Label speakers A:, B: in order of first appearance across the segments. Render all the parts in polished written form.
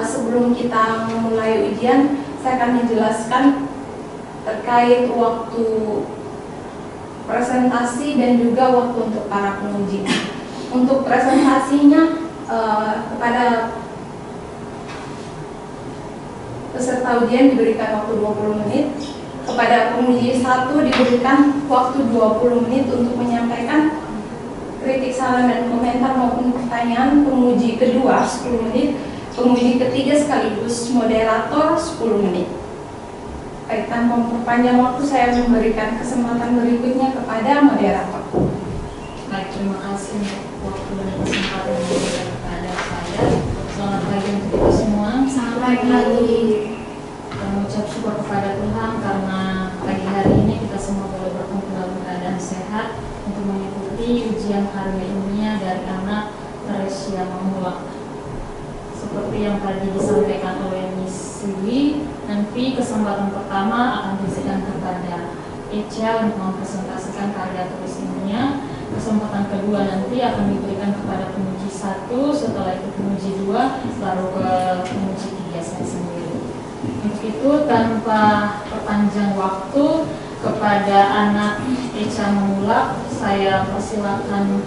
A: sebelum kita memulai ujian, saya akan menjelaskan terkait waktu presentasi dan juga waktu untuk para penguji. Untuk presentasinya kepada peserta ujian diberikan waktu 20 menit, kepada penguji 1 diberikan waktu 20 menit untuk menyampaikan kritik, saran, dan komentar maupun pertanyaan. Penguji kedua 10 menit, penguji ketiga sekaligus moderator 10 menit. Baik, tanpa memperpanjang waktu, saya memberikan kesempatan berikutnya kepada moderator.
B: Baik, terima kasih untuk waktu dan kesempatan yang diberikan kepada saya. Selamat pagi untuk kita semua.
A: Selamat pagi.
B: Mengucap syukur kepada Tuhan karena pagi hari ini kita semua boleh berkumpul dalam keadaan sehat untuk mengikuti ujian hari ilmiah dari anak Teresia Mamula. Seperti yang tadi disampaikan oleh Miss Siwi, nanti kesempatan pertama akan diberikan kepada Echa untuk mempresentasikan karya tulis ilmiah. Kesempatan kedua nanti akan diberikan kepada penguji 1, setelah itu penguji 2, baru ke penguji 3 saya sendiri. Untuk itu tanpa perpanjang waktu, kepada anak Echa Mamula saya persilakan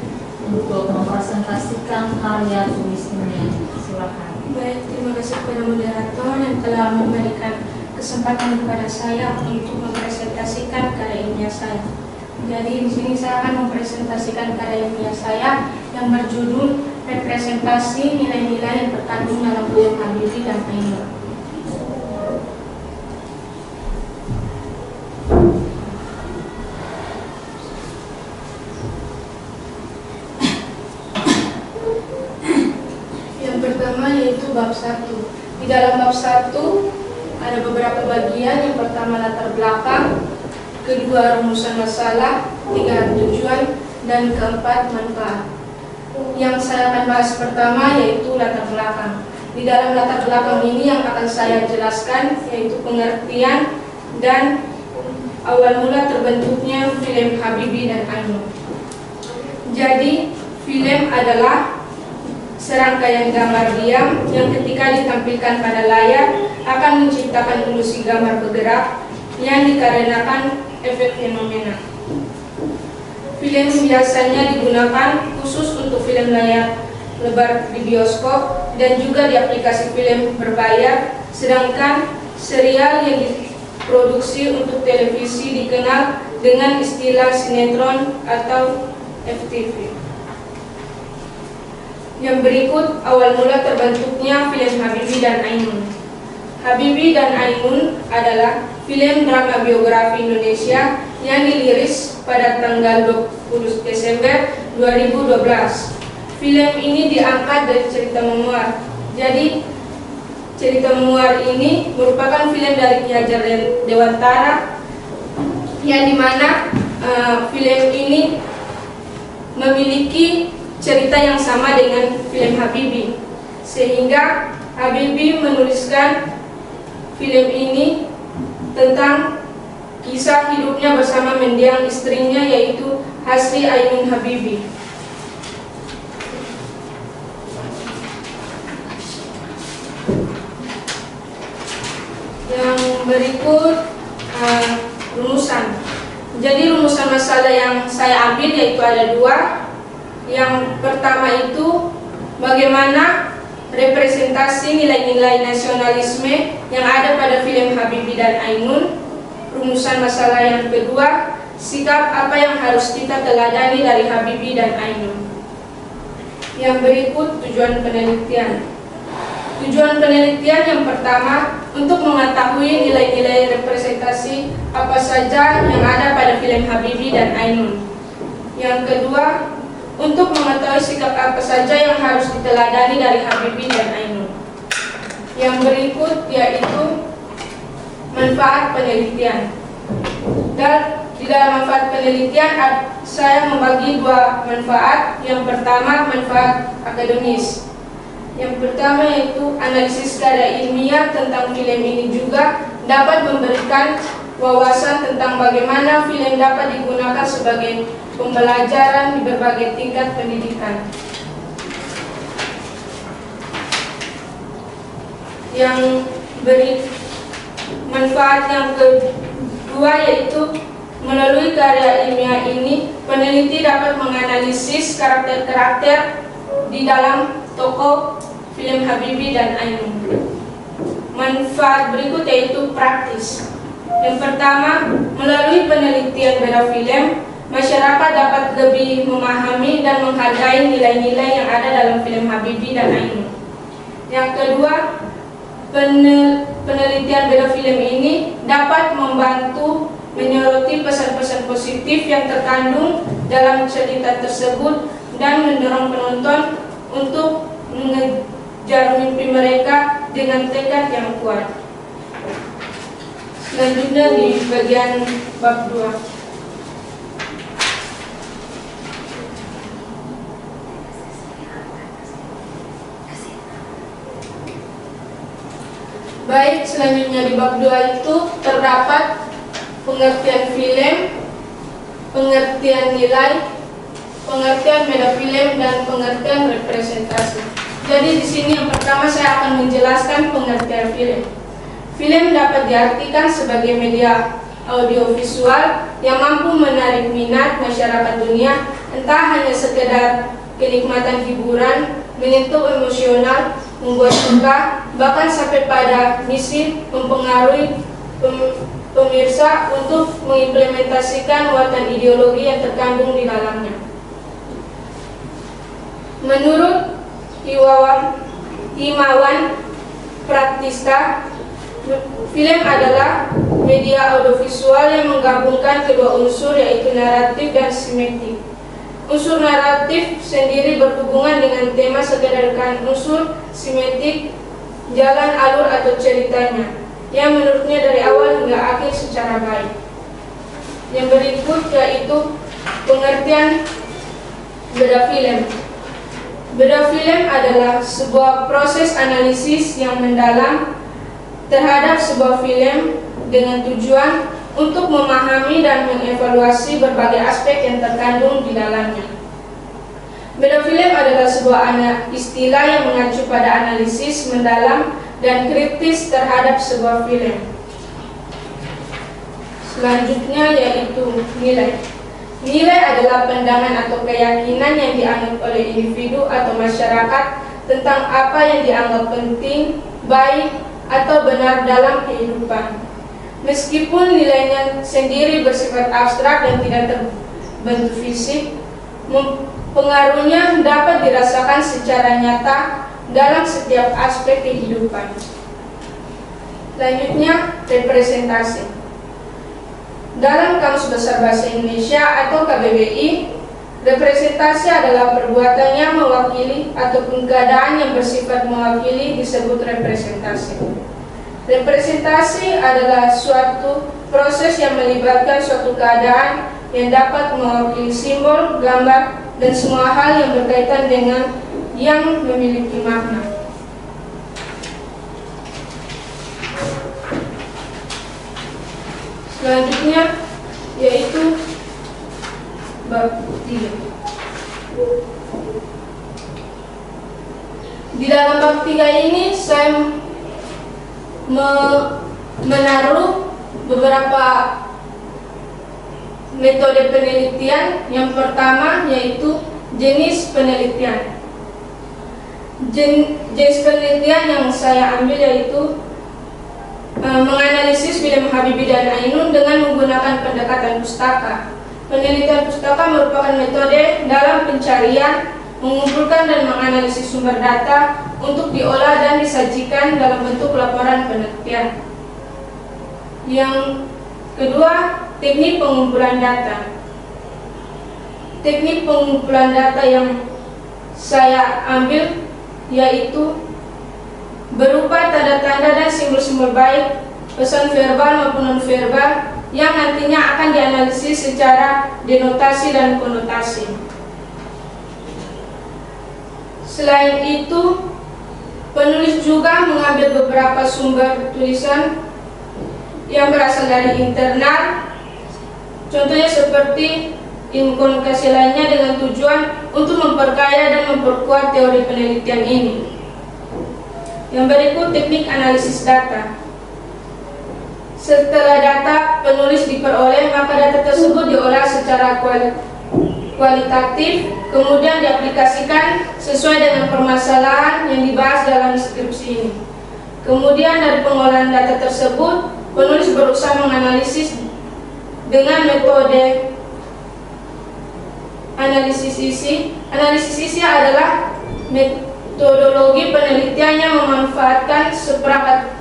B: untuk mempresentasikan karya tulis ilmiah. Silakan.
C: Baik, terima kasih kepada moderator yang telah memberikan kesempatan kepada saya untuk mempresentasikan karya ilmiah saya. Jadi di sini saya akan mempresentasikan karya ilmiah saya yang berjudul Representasi Nilai-nilai yang terkandung dalam William Habibie dan Ainun. Yang pertama yaitu bab 1. Di dalam bab 1 ada beberapa bagian. Yang pertama latar belakang, kedua rumusan masalah, tiga tujuan, dan keempat manfaat. Yang saya akan bahas pertama yaitu latar belakang. Di dalam latar belakang ini yang akan saya jelaskan yaitu pengertian dan awal mula terbentuknya film Habibie dan Ainun. Jadi film adalah serangkaian gambar diam yang ketika ditampilkan pada layar akan menciptakan ilusi gambar bergerak yang dikarenakan efek fenomena. Film biasanya digunakan khusus untuk film layar lebar di bioskop dan juga di aplikasi film berbayar, sedangkan serial yang diproduksi untuk televisi dikenal dengan istilah sinetron atau FTV. Yang berikut awal mula terbentuknya film Habibie dan Ainun. Habibie dan Ainun adalah film drama biografi Indonesia yang dirilis pada tanggal 20 Desember 2012. Film ini diangkat dari cerita memoir. Jadi cerita memoir ini merupakan film dari Ki Hajar Dewantara yang dimana film ini memiliki cerita yang sama dengan film Habibie, sehingga Habibie menuliskan film ini tentang kisah hidupnya bersama mendiang istrinya yaitu Hasri Ainun Habibie. Yang berikut rumusan. Jadi rumusan masalah yang saya ambil yaitu ada dua. Yang pertama itu bagaimana representasi nilai-nilai nasionalisme yang ada pada film Habibie dan Ainun. Rumusan masalah yang kedua, sikap apa yang harus kita teladani dari Habibie dan Ainun. Yang berikut tujuan penelitian. Tujuan penelitian yang pertama untuk mengetahui nilai-nilai representasi apa saja yang ada pada film Habibie dan Ainun. Yang kedua, untuk mengetahui sikap apa saja yang harus diteladani dari Habibie dan Ainun. Yang berikut yaitu manfaat penelitian. Dan di dalam manfaat penelitian saya membagi dua manfaat. Yang pertama manfaat akademis. Yang pertama yaitu analisis karya ilmiah tentang film ini juga dapat memberikan wawasan tentang bagaimana film dapat digunakan sebagai pembelajaran di berbagai tingkat pendidikan. yang beri manfaat yang kedua, yaitu melalui karya ilmiah ini peneliti dapat menganalisis karakter-karakter di dalam tokoh film Habibie dan Ainun. Manfaat berikut yaitu praktis. Yang pertama, melalui penelitian beda film, masyarakat dapat lebih memahami dan menghargai nilai-nilai yang ada dalam film Habibie dan Ainun. Yang kedua, penelitian beda film ini dapat membantu menyoroti pesan-pesan positif yang terkandung dalam cerita tersebut dan mendorong penonton untuk mengejar mimpi mereka dengan tekad yang kuat. Selanjutnya di bagian bab 2. Baik, selanjutnya di bab 2 itu terdapat pengertian film, pengertian nilai, pengertian media film, dan pengertian representasi. Jadi di sini yang pertama saya akan menjelaskan pengertian film. Film dapat diartikan sebagai media audiovisual yang mampu menarik minat masyarakat dunia, entah hanya sekedar kenikmatan hiburan, menyentuh emosional, membuat suka, bahkan sampai pada misi mempengaruhi pemirsa untuk mengimplementasikan muatan ideologi yang terkandung di dalamnya. Menurut Himawan Pratista, film adalah media audiovisual yang menggabungkan kedua unsur, yaitu naratif dan simetik. Unsur naratif sendiri berhubungan dengan tema, sedangkan unsur simetik jalan alur atau ceritanya, yang menurutnya dari awal hingga akhir secara baik. Yang berikut yaitu pengertian beda film. Beda film adalah sebuah proses analisis yang mendalam terhadap sebuah film dengan tujuan untuk memahami dan mengevaluasi berbagai aspek yang terkandung di dalamnya. Beda film adalah sebuah istilah yang mengacu pada analisis mendalam dan kritis terhadap sebuah film. Selanjutnya yaitu nilai. Nilai adalah pandangan atau keyakinan yang dianggap oleh individu atau masyarakat tentang apa yang dianggap penting, baik, atau benar dalam kehidupan. Meskipun nilainya sendiri bersifat abstrak dan tidak terbentuk fisik, pengaruhnya dapat dirasakan secara nyata dalam setiap aspek kehidupan. Selanjutnya, representasi. Dalam Kamus Besar Bahasa Indonesia atau KBBI, representasi adalah perbuatan yang mewakili ataupun keadaan yang bersifat mewakili disebut representasi. Representasi adalah suatu proses yang melibatkan suatu keadaan yang dapat mewakili simbol, gambar, dan semua hal yang berkaitan dengan yang memiliki makna. Selanjutnya yaitu bab 3. Di dalam bab 3 ini saya menaruh beberapa metode penelitian. Yang pertama yaitu jenis penelitian. Jenis penelitian yang saya ambil yaitu menganalisis film Habibie dan Ainun dengan menggunakan pendekatan pustaka. Penelitian pustaka merupakan metode dalam pencarian, mengumpulkan dan menganalisis sumber data untuk diolah dan disajikan dalam bentuk laporan penelitian. Yang kedua, teknik pengumpulan data. Teknik pengumpulan data yang saya ambil yaitu berupa tanda-tanda dan simbol-simbol baik, pesan verbal maupun non-verbal yang nantinya akan dianalisis secara denotasi dan konotasi. Selain itu, penulis juga mengambil beberapa sumber tulisan yang berasal dari internal, contohnya seperti ilmu komunikasi lainnya, dengan tujuan untuk memperkaya dan memperkuat teori penelitian ini. Yang berikut teknik analisis data. Setelah data penulis diperoleh, maka data tersebut diolah secara kualitatif, kemudian diaplikasikan sesuai dengan permasalahan yang dibahas dalam deskripsi ini. Kemudian dari pengolahan data tersebut, penulis berusaha menganalisis dengan metode analisis isi. Analisis isi adalah metodologi penelitian yang memanfaatkan seperangkat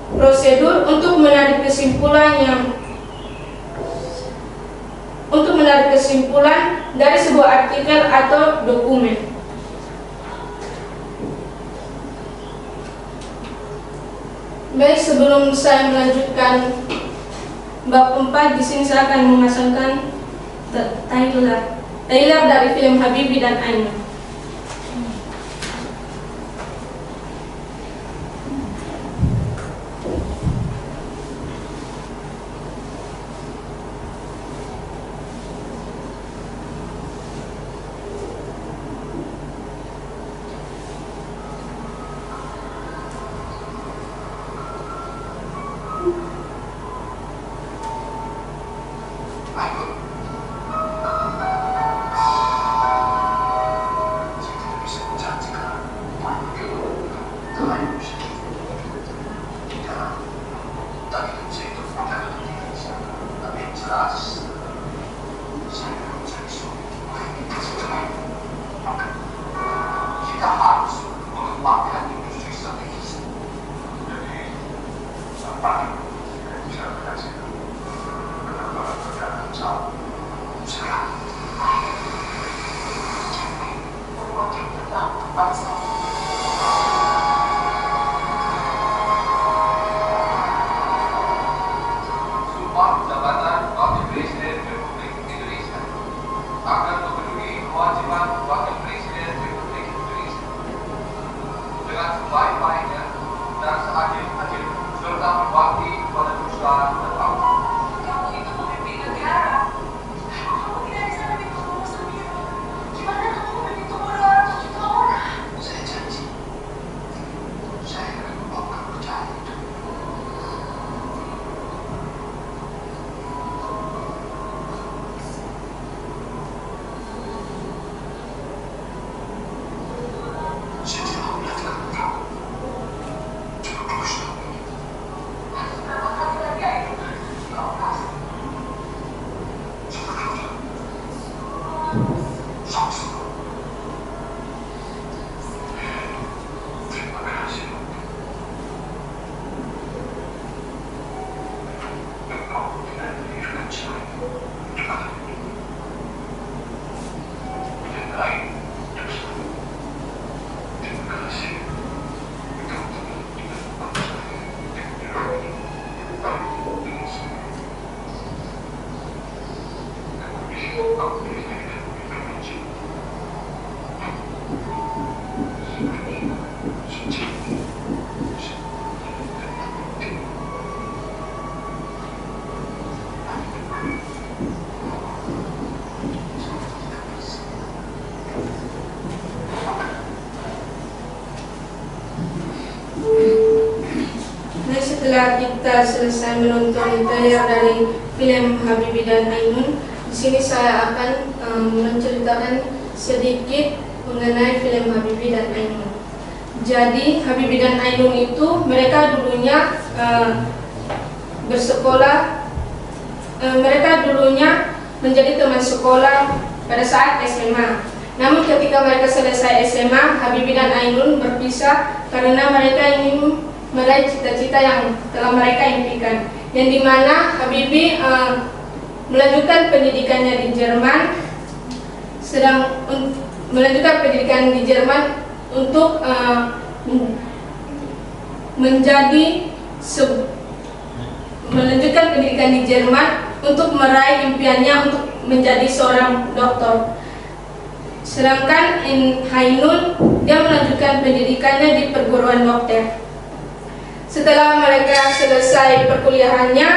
C: prosedur untuk menarik kesimpulan dari sebuah artikel atau dokumen. Baik, sebelum saya melanjutkan bab 4, di sini saya akan memasangkan trailer dari film Habibie dan Ainun. Setelah kita selesai menonton trailer dari film Habibie dan Ainun, di sini saya akan menceritakan sedikit mengenai film Habibie dan Ainun. Jadi Habibie dan Ainun itu mereka dulunya mereka dulunya menjadi teman sekolah pada saat SMA. Namun ketika mereka selesai SMA, Habibie dan Ainun berpisah karena mereka ingin meraih cita-cita yang telah mereka impikan, yang dimana Habibie melanjutkan pendidikannya di Jerman, untuk melanjutkan pendidikan di Jerman untuk meraih impiannya untuk menjadi seorang dokter. Sedangkan Ainun dia melanjutkan pendidikannya di perguruan dokter. Setelah mereka selesai perkuliahannya,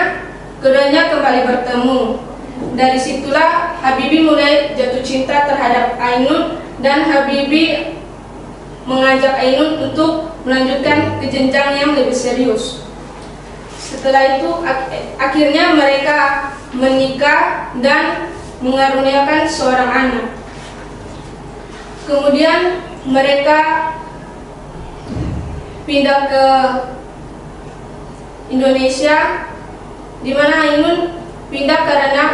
C: keduanya kembali bertemu. Dari situlah Habibie mulai jatuh cinta terhadap Ainun dan Habibie mengajak Ainun untuk melanjutkan ke jenjang yang lebih serius. Setelah itu akhirnya mereka menikah dan mengaruniakan seorang anak. Kemudian mereka pindah ke Indonesia, di mana Ainun pindah karena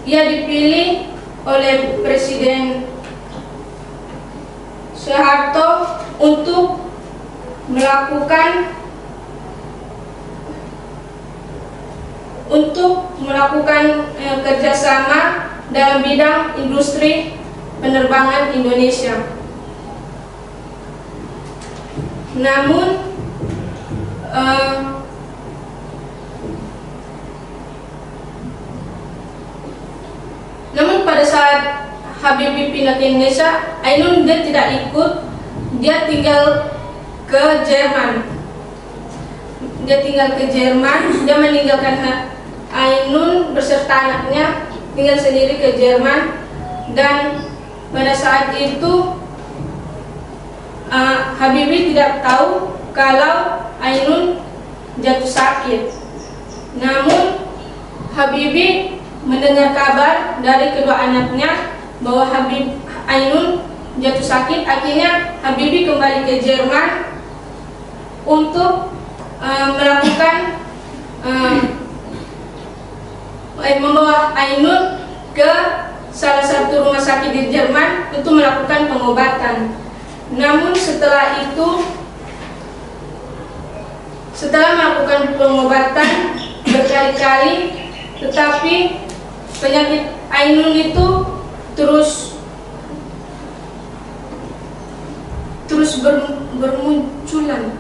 C: ia dipilih oleh Presiden Soeharto untuk melakukan kerjasama dalam bidang industri penerbangan Indonesia. Namun pada saat Habibie pindah ke Indonesia, Ainun dia tidak ikut, dia tinggal ke Jerman. Dia meninggalkan Ainun beserta anaknya tinggal sendiri ke Jerman, dan pada saat itu Habibie tidak tahu kalau Ainun jatuh sakit. Namun Habibie mendengar kabar dari kedua anaknya bahwa Ainun jatuh sakit. Akhirnya Habibie kembali ke Jerman untuk membawa Ainun ke salah satu rumah sakit di Jerman untuk melakukan pengobatan. Namun setelah melakukan pengobatan berkali-kali, tetapi penyakit Ainun itu terus bermunculan.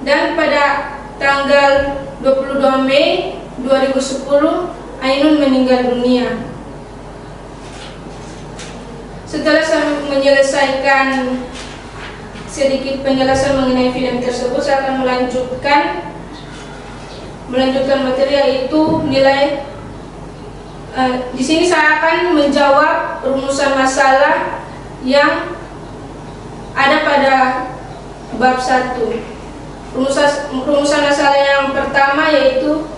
C: Dan pada tanggal 22 Mei 2010 Ainun meninggal dunia. Setelah saya menyelesaikan sedikit penjelasan mengenai film tersebut, saya akan melanjutkan materi, yaitu nilai. Di sini saya akan menjawab rumusan masalah yang ada pada bab 1. Rumusan masalah yang pertama yaitu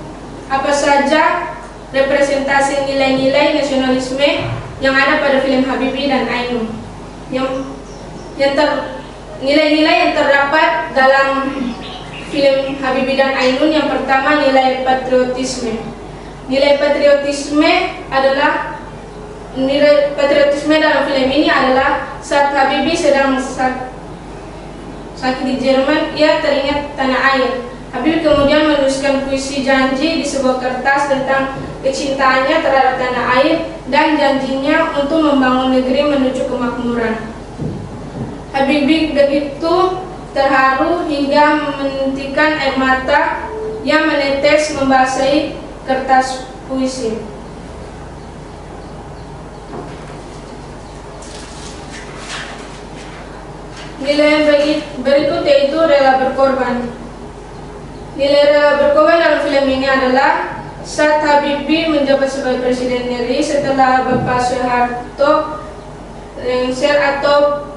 C: apa saja representasi nilai-nilai nasionalisme yang ada pada film Habibie dan Ainun. Nilai-nilai yang terdapat dalam film Habibie dan Ainun, yang pertama nilai patriotisme. Nilai patriotisme dalam film ini adalah saat Habibie sedang sakit di Jerman, ia teringat tanah air. Habibie kemudian menuliskan puisi janji di sebuah kertas tentang kecintaannya terhadap tanah air dan janjinya untuk membangun negeri menuju kemakmuran. Habibie begitu terharu hingga menitikan air mata yang menetes membasahi kertas puisi. Nilai berikut yaitu rela berkorban. Nilai rela berkorban dalam film ini adalah saat Habibie menjabat sebagai Presiden RI setelah Bapak Soeharto lengser atau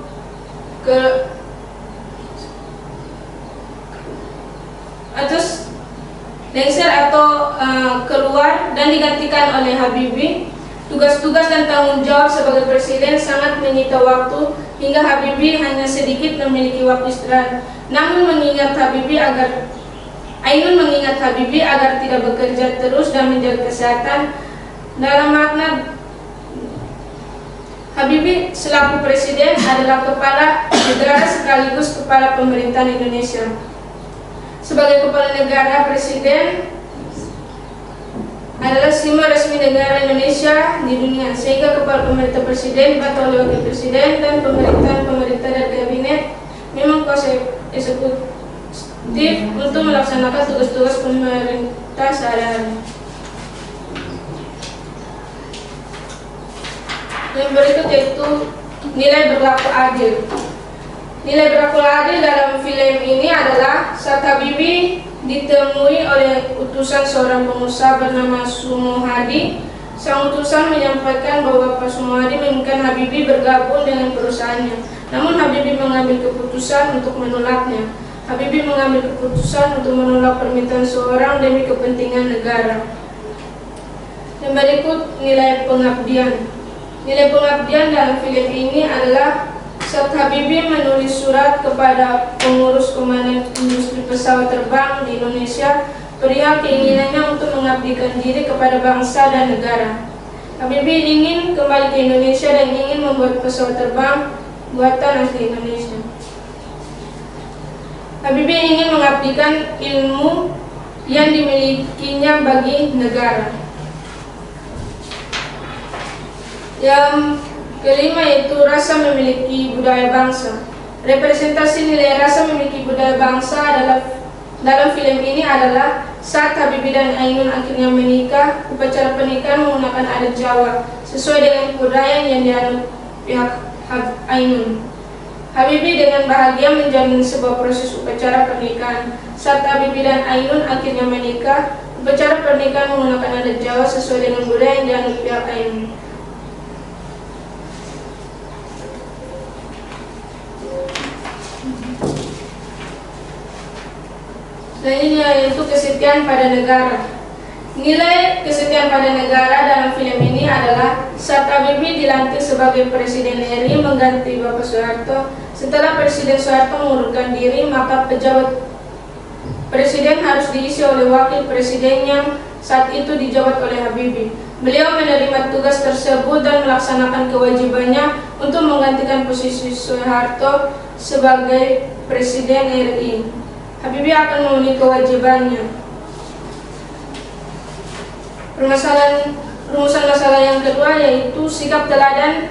C: keluar dan digantikan oleh Habibie. Tugas-tugas dan tanggung jawab sebagai presiden sangat menyita waktu hingga Habibie hanya sedikit memiliki waktu istirahat. Namun Ainun mengingat Habibie agar tidak bekerja terus dan menjaga kesehatan. Dalam makna, Habibie selaku presiden adalah kepala negara sekaligus kepala pemerintahan Indonesia. Sebagai kepala negara, presiden adalah simbol resmi negara Indonesia di dunia, sehingga kepala pemerintah presiden, atau wakil presiden, dan pemerintah dan kabinet memang kuasa eksekutif untuk melaksanakan tugas-tugas pemerintah sehari-hari. Yang berikut yaitu nilai berlaku adil. Nilai berlaku adil dalam film ini adalah saat Habibie ditemui oleh utusan seorang pengusaha bernama Sumo Hadi. Sang utusan menyampaikan bahwa Pak Sumo Hadi menginginkan Habibie bergabung dengan perusahaannya. Namun Habibie mengambil keputusan untuk menolaknya. Habibie mengambil keputusan untuk menolak permintaan seorang demi kepentingan negara. Yang berikut nilai pengabdian. Nilai pengabdian dalam film ini adalah saat Habibie menulis surat kepada pengurus Komandan Industri Pesawat Terbang di Indonesia perihal keinginannya untuk mengabdikan diri kepada bangsa dan negara. Habibie ingin kembali ke Indonesia dan ingin membuat pesawat terbang buatan asli Indonesia. Habibie ingin mengabdikan ilmu yang dimilikinya bagi negara. Yang kelima yaitu rasa memiliki budaya bangsa. Representasi nilai rasa memiliki budaya bangsa adalah dalam film ini adalah saat Habibie dan Ainun akhirnya menikah. Upacara pernikahan menggunakan adat Jawa sesuai dengan budaya yang dianut pihak Ainun. Habibie dengan bahagia menjalani sebuah proses upacara pernikahan. Saat Habibie dan Ainun akhirnya menikah, upacara pernikahan menggunakan adat Jawa sesuai dengan budaya yang dianut pihak Ainun. Selanjutnya yaitu kesetiaan pada negara. Nilai kesetiaan pada negara dalam film ini adalah saat Habibie dilantik sebagai Presiden RI mengganti Bapak Soeharto. Setelah Presiden Soeharto mengundurkan diri, maka pejabat Presiden harus diisi oleh Wakil Presiden yang saat itu dijabat oleh Habibie. Beliau menerima tugas tersebut dan melaksanakan kewajibannya untuk menggantikan posisi Soeharto sebagai Presiden RI. Habibie akan memenuhi kewajibannya. Rumusan masalah yang kedua yaitu sikap teladan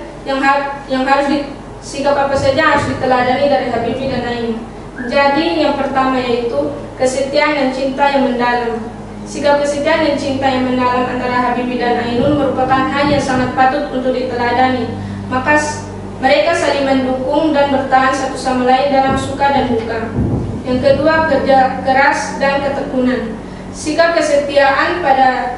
C: sikap apa saja harus diteladani dari Habibie dan Ainun. Jadi yang pertama yaitu kesetiaan dan cinta yang mendalam. Sikap kesetiaan dan cinta yang mendalam antara Habibie dan Ainun merupakan hal yang sangat patut untuk diteladani. Maka mereka saling mendukung dan bertahan satu sama lain dalam suka dan duka. Yang kedua, kerja keras dan ketekunan. Sikap kesetiaan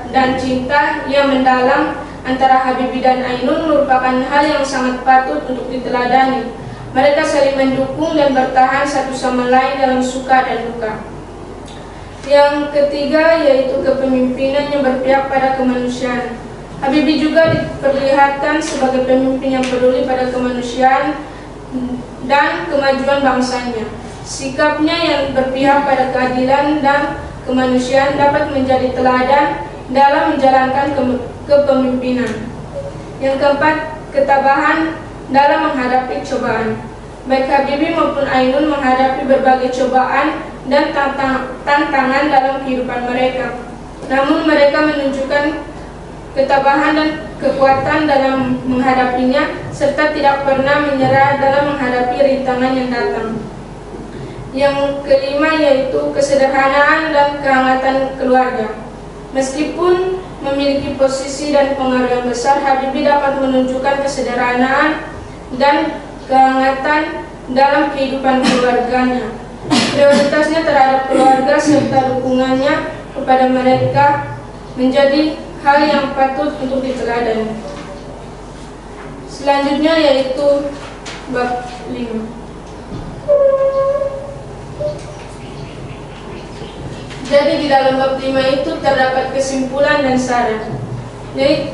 C: dan cinta yang mendalam antara Habibie dan Ainun merupakan hal yang sangat patut untuk diteladani. Mereka saling mendukung dan bertahan satu sama lain dalam suka dan duka. Yang ketiga yaitu kepemimpinan yang berpihak pada kemanusiaan. Habibie juga diperlihatkan sebagai pemimpin yang peduli pada kemanusiaan dan kemajuan bangsanya. Sikapnya yang berpihak pada keadilan dan kemanusiaan dapat menjadi teladan dalam menjalankan kepemimpinan. Yang keempat, ketabahan dalam menghadapi cobaan. Baik Habibie maupun Ainun menghadapi berbagai cobaan dan tantangan dalam kehidupan mereka. Namun mereka menunjukkan ketabahan dan kekuatan dalam menghadapinya serta tidak pernah menyerah dalam menghadapi rintangan yang datang. Yang kelima yaitu kesederhanaan dan kehangatan keluarga. Meskipun memiliki posisi dan pengaruh yang besar, Habibie dapat menunjukkan kesederhanaan dan kehangatan dalam kehidupan keluarganya. Prioritasnya terhadap keluarga serta dukungannya kepada mereka menjadi hal yang patut untuk diteladani. Selanjutnya yaitu bab 5. Jadi di dalam bab 5 itu terdapat kesimpulan dan saran. Jadi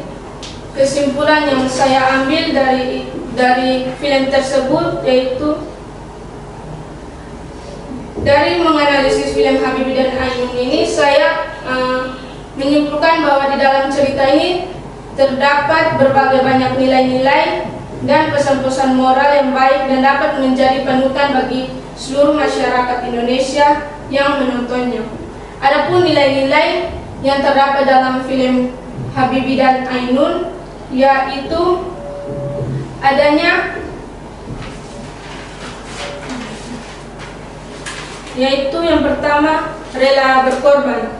C: kesimpulan yang saya ambil dari film tersebut yaitu dari menganalisis film Habibie dan Ainun ini saya menyimpulkan bahwa di dalam cerita ini terdapat berbagai banyak nilai-nilai dan pesan-pesan moral yang baik dan dapat menjadi panutan bagi seluruh masyarakat Indonesia yang menontonnya. Adapun nilai-nilai yang terdapat dalam film Habibie dan Ainun yaitu yang pertama rela berkorban,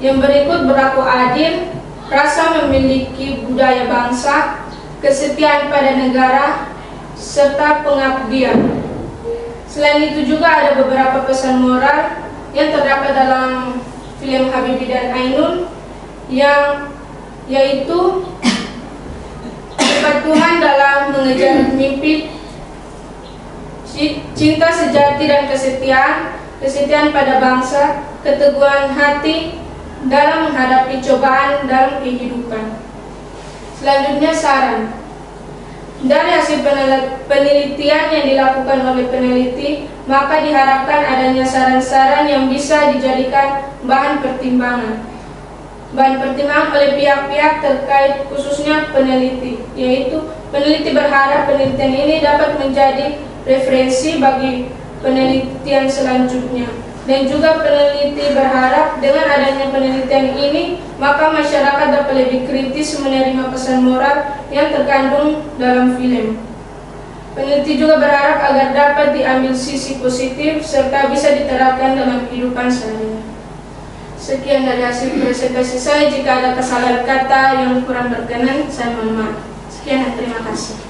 C: yang berikut berlaku adil, rasa memiliki budaya bangsa, kesetiaan pada negara, serta pengabdian. Selain itu juga ada beberapa pesan moral yang terdapat dalam film Habibie dan Ainun yaitu kepatuhan dalam mengejar mimpi, cinta sejati dan kesetiaan, kesetiaan pada bangsa, keteguhan hati dalam menghadapi cobaan dalam kehidupan. Selanjutnya saran. Dari hasil penelitian yang dilakukan oleh peneliti, maka diharapkan adanya saran-saran yang bisa dijadikan bahan pertimbangan oleh pihak-pihak terkait, khususnya peneliti, yaitu peneliti berharap penelitian ini dapat menjadi referensi bagi penelitian selanjutnya. Dan juga peneliti berharap dengan adanya penelitian ini, maka masyarakat dapat lebih kritis menerima pesan moral yang terkandung dalam film. Peneliti juga berharap agar dapat diambil sisi positif serta bisa diterapkan dalam kehidupan sehari-hari. Sekian dari hasil presentasi saya. Jika ada kesalahan kata yang kurang berkenan, saya mohon maaf. Sekian dan terima kasih.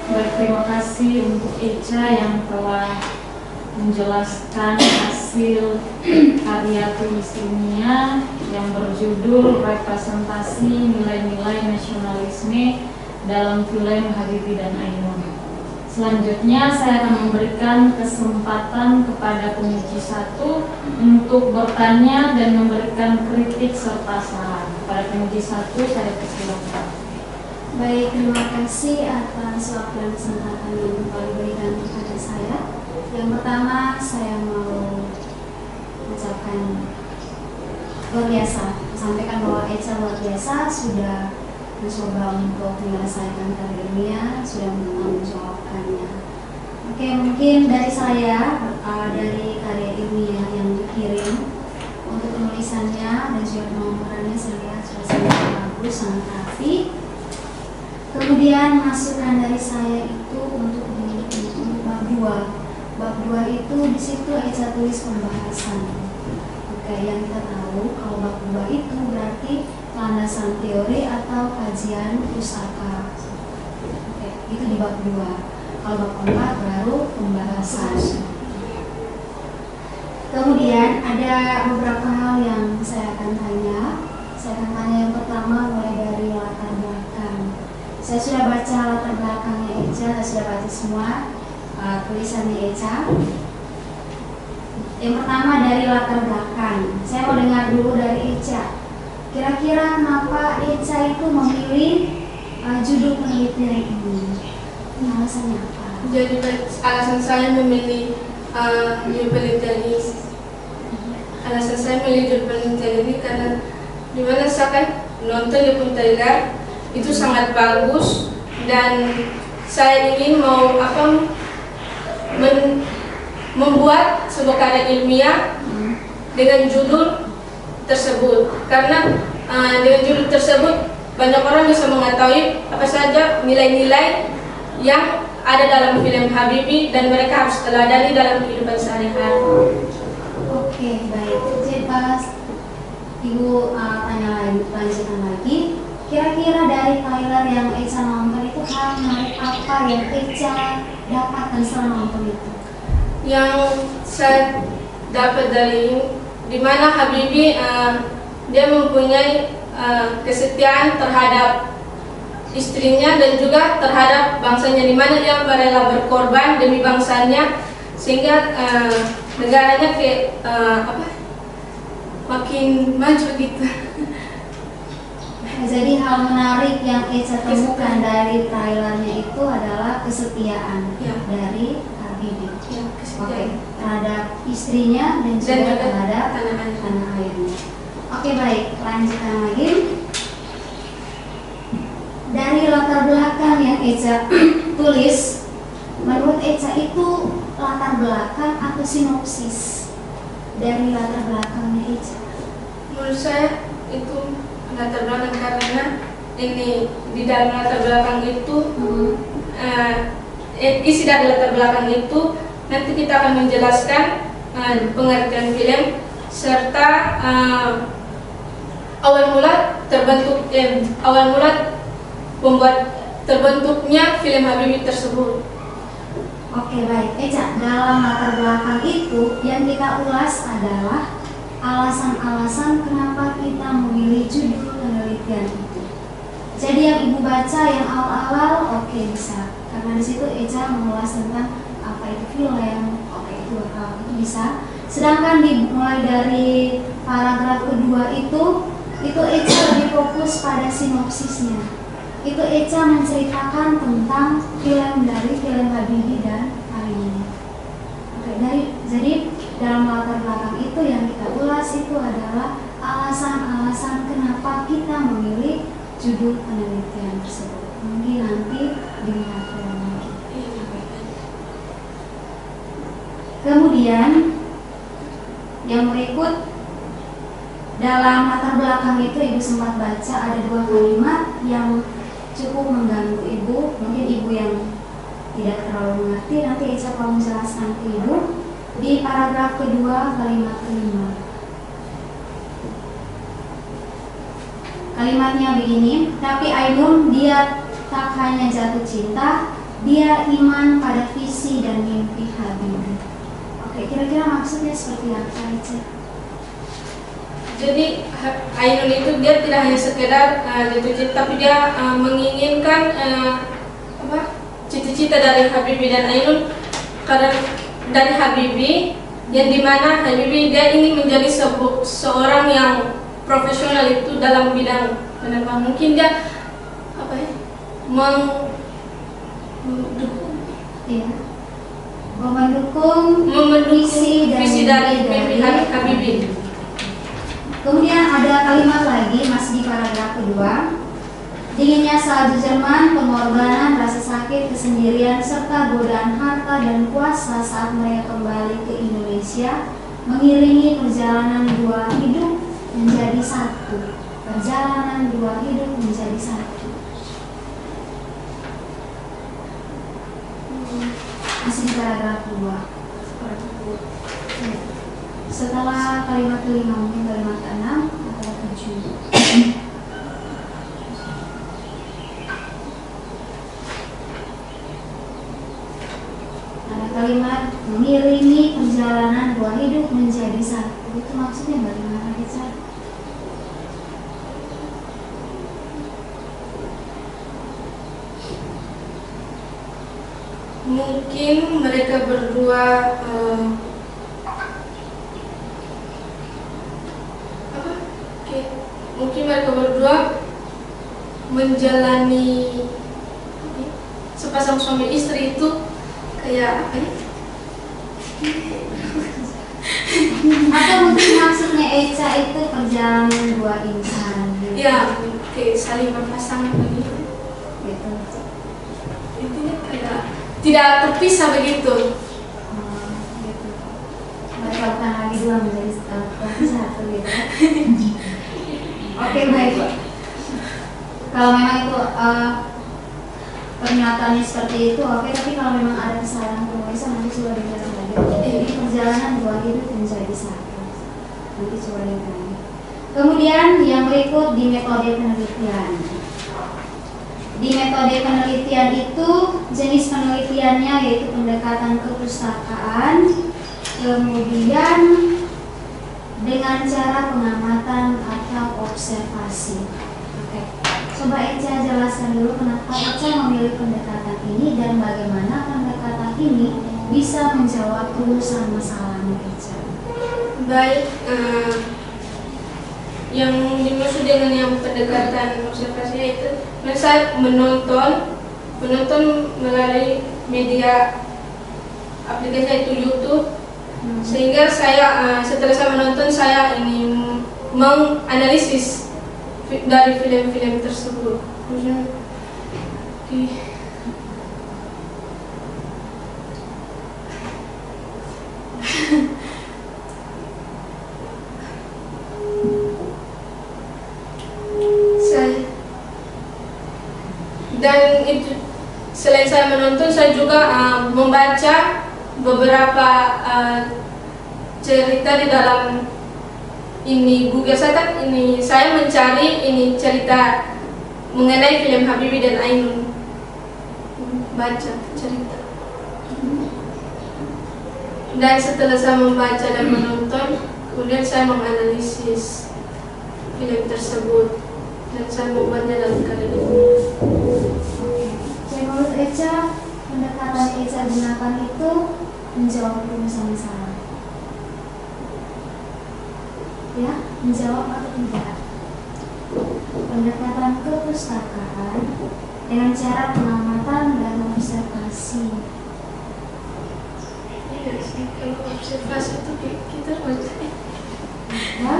B: Baik, terima kasih untuk Echa yang telah menjelaskan hasil karya tulis ilmiah yang berjudul Representasi Nilai-Nilai Nasionalisme dalam film Habibie dan Ainun. Selanjutnya saya akan memberikan kesempatan kepada penguji satu untuk bertanya dan memberikan kritik serta saran. Kepada penguji satu saya persilakan.
D: Baik, terima kasih atas waktu dan kesempatan yang telah diberikan kepada saya. Yang pertama, saya mau mengucapkan luar biasa, sampaikan bahwa Echa luar biasa sudah mencoba untuk menyelesaikan karya ilmiah, sudah menjawabkannya. Oke, mungkin dari saya, dari karya ilmiah yang dikirim untuk penulisannya dan juga penomorannya, saya lihat sudah sangat bagus, sangat rapi. Kemudian masukan dari saya itu untuk bab 2. Bab 2 itu di situ Echa tulis pembahasan. Oke, yang kita tahu kalau bab 2 itu berarti landasan teori atau kajian pusaka. Oke, itu di bab 2. Kalau bab 4 baru pembahasan. Kemudian ada beberapa hal yang saya akan tanya. Saya akan tanya yang pertama mulai dari latar belakang. Saya sudah baca latar belakangnya Echa, saya sudah baca semua tulisannya Echa. Yang pertama dari latar belakang. Saya mau dengar dulu dari Echa. Kira-kira kenapa Echa itu memilih judul penelitian ini? Alasannya apa?
C: Jadi alasan saya memilih judul penelitian ini. Alasan saya memilih judul penelitian ini karena dimana saya kan nonton di Puntahigar itu sangat bagus dan saya ingin membuat sebuah karya ilmiah dengan judul tersebut karena dengan judul tersebut banyak orang bisa mengetahui apa saja nilai-nilai yang ada dalam film Habibie dan mereka harus teladani dalam kehidupan sehari-hari.
D: Oke, baik. Jadi Ibu lanjutkan lagi. Kira-kira dari trailer yang Echa nonton itu hal menarik apa yang Echa dapatkan setelah nonton itu?
C: Yang saya dapat dari di mana Habibie dia mempunyai kesetiaan terhadap istrinya dan juga terhadap bangsanya, di mana dia rela berkorban demi bangsanya sehingga negaranya makin maju gitu.
D: Jadi hal menarik yang Echa temukan dari trailernya itu adalah kesetiaan dari Habibie. Oke, terhadap istrinya dan juga terhadap tanah airnya. Oke, baik, lanjutkan lagi. Dari latar belakang yang Echa tulis, menurut Echa itu latar belakang atau sinopsis dari latar belakangnya Echa?
C: Menurut saya itu latar belakang karena ini di dalam latar belakang itu isi dari latar belakang itu nanti kita akan menjelaskan pengertian film serta awal mula terbentuknya film Habibie tersebut.
D: Oke, baik, Echa, dalam latar belakang itu yang kita ulas adalah alasan-alasan kenapa kita memilih judul penelitian itu. Jadi yang ibu baca yang awal-awal oke, bisa, karena di situ Eca mengulas tentang apa itu film, oke itu bisa. Sedangkan dimulai dari paragraf kedua itu Eca lebih fokus pada sinopsisnya. Itu Eca menceritakan tentang film dari film Habibie dan Aini. Oke, jadi dalam latar belakang itu yang kita ulas itu adalah alasan-alasan kenapa kita memilih judul penelitian tersebut. Mungkin nanti dilihat lagi. Kemudian yang berikut, dalam latar belakang itu ibu sempat baca ada 2 kalimat yang cukup mengganggu ibu. Mungkin ibu yang tidak terlalu mengerti, nanti Eca mau menjelaskan ke ibu di paragraf kedua kalimat kelima. Kalimatnya begini, tapi Ainun dia tak hanya jatuh cinta, dia iman pada visi dan mimpi Habibie. Oke, kira-kira maksudnya seperti apa, Eca?
C: Jadi Ainun itu dia tidak hanya sekedar jatuh cinta, tapi dia menginginkan cita-cita dari Habibie dan Ainun, karena dari Habibie yang dimana Habibie dia ingin menjadi seorang yang profesional itu dalam bidang penerbangan. Mungkin dia mendukung
D: visi
C: dari Habibie.
D: Kemudian ada kalimat lagi masih di paragraf kedua. Dinginnya salju Jerman, pengorbanan, rasa sakit, kesendirian, serta godaan harta dan kuasa saat mereka kembali ke Indonesia mengiringi perjalanan 2 hidup menjadi satu. Perjalanan 2 hidup menjadi satu. Masih di paragraf 2. Setelah kalimat kelima, mungkin kalimat ke-6 atau 7. Ada kalimat mengiringi perjalanan 2 hidup menjadi satu. Itu maksudnya bagaimana, Eca?
C: Mungkin mereka berdua menjalani sepasang suami istri itu kayak apa ya?
D: Atau mungkin maksudnya Eca itu perjalanan 2 insan gitu.
C: Ya, kayak saling berpasangan begitu.
D: Gitu.
C: Intinya kayak tidak terpisah begitu.
D: Gitu. Mereka bukan lagi 2 menjadi satu gitu. Oke, baik Pak. Kalau memang itu pernyataannya seperti itu, oke. Tapi kalau memang ada kesalahan penulisan, nanti coba dijelaskan lagi. Jadi perjalanan 2 hidup menjadi satu. Nanti coba lihat lagi. Kemudian yang berikut di metode penelitian. Di metode penelitian itu jenis penelitiannya yaitu pendekatan kepustakaan, kemudian dengan cara pengamatan atau observasi. Oke. Coba Eca jelaskan dulu kenapa Eca memilih pendekatan ini dan bagaimana pendekatan ini bisa menjawab rumusan masalahnya Eca.
C: Baik, yang dimaksud dengan yang pendekatan observasinya itu, saya menonton melalui media aplikasi itu YouTube, sehingga saya setelah saya menonton saya ingin menganalisis dari film-film tersebut. Dan itu, selain saya menonton, saya juga membaca beberapa cerita di dalam ini Google. Saya mencari ini cerita mengenai film Habibie dan Ainun, baca cerita. Dan setelah saya membaca dan menonton, kemudian saya menganalisis film tersebut. dan saya membuatnya dalam keadaan ini.
D: Oke. Jadi menurut Eca, pendekatan Eca gunakan itu menjawab rumusan masalah. Ya, menjawab atau tidak? Pendekatan kepustakaan dengan cara pengamatan dan observasi.
C: Iya sih, kalau observasi itu kita baca.
D: Ya?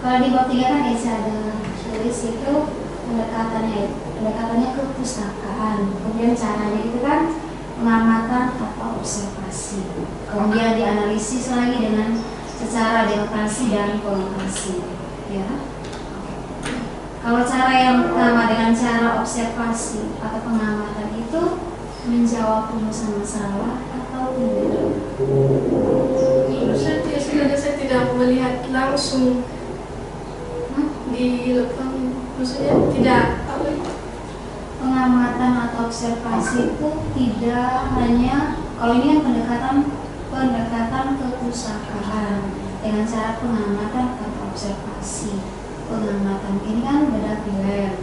D: Kalau di bab 3 kan Eca ada tulis itu pendekatannya kepustakaan. Kemudian caranya itu kan pengamatan atau observasi. Kemudian dianalisis lagi dengan secara denotasi dan konotasi. Ya. Kalau cara yang pertama dengan cara observasi atau pengamatan itu menjawab rumusan masalah atau tidak?
C: Menurut saya sebenarnya saya tidak melihat langsung di lapang, maksudnya tidak apa itu.
D: Pengamatan atau observasi itu tidak hanya, kalau ini kan pendekatan kepustakaan dengan cara pengamatan atau observasi. Pengamatan ini kan beda film.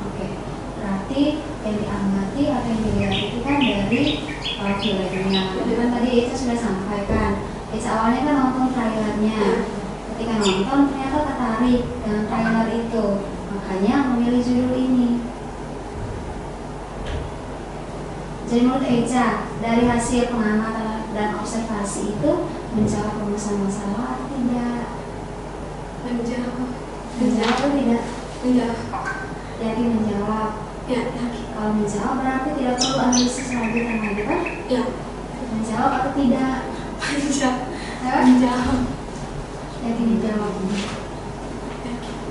D: Oke. Berarti yang diamati atau yang dilihat itu kan dari filmnya. Kan tadi Eca sudah sampaikan. Eca awalnya kan nonton trailernya. Ketika nonton ternyata tertarik dengan trailer itu, makanya memilih judul ini. Jadi menurut Eca, dari hasil pengamatan dan observasi itu menjawab rumusan masalah atau tidak? Menjawab atau tidak?
C: Menjawab.
D: Jadi menjawab.
C: Ya, lagi.
D: Kalau menjawab berarti tidak perlu analisis lanjutan lagi kan?
C: Ya,
D: Menjawab atau tidak?
C: menjawab.
D: Jadi menjawab.